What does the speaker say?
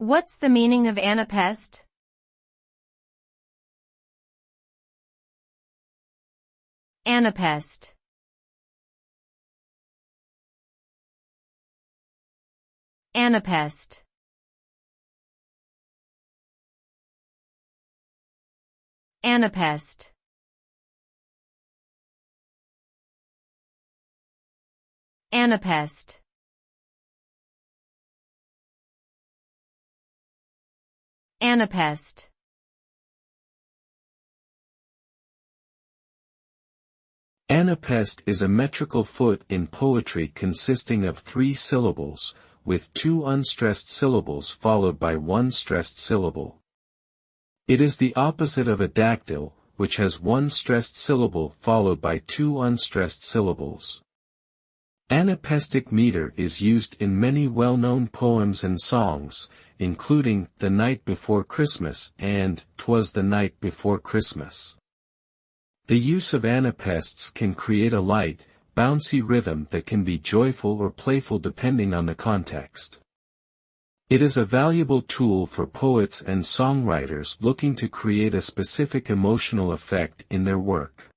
What's the meaning of Anapest? Anapest. Anapest. Anapest. Anapest. Anapest. Anapest is a metrical foot in poetry consisting of 3 syllables, with 2 unstressed syllables followed by 1 stressed syllable. It is the opposite of a dactyl, which has 1 stressed syllable followed by 2 unstressed syllables. Anapestic meter is used in many well-known poems and songs, including The Night Before Christmas and 'Twas the Night Before Christmas. The use of anapests can create a light, bouncy rhythm that can be joyful or playful depending on the context. It is a valuable tool for poets and songwriters looking to create a specific emotional effect in their work.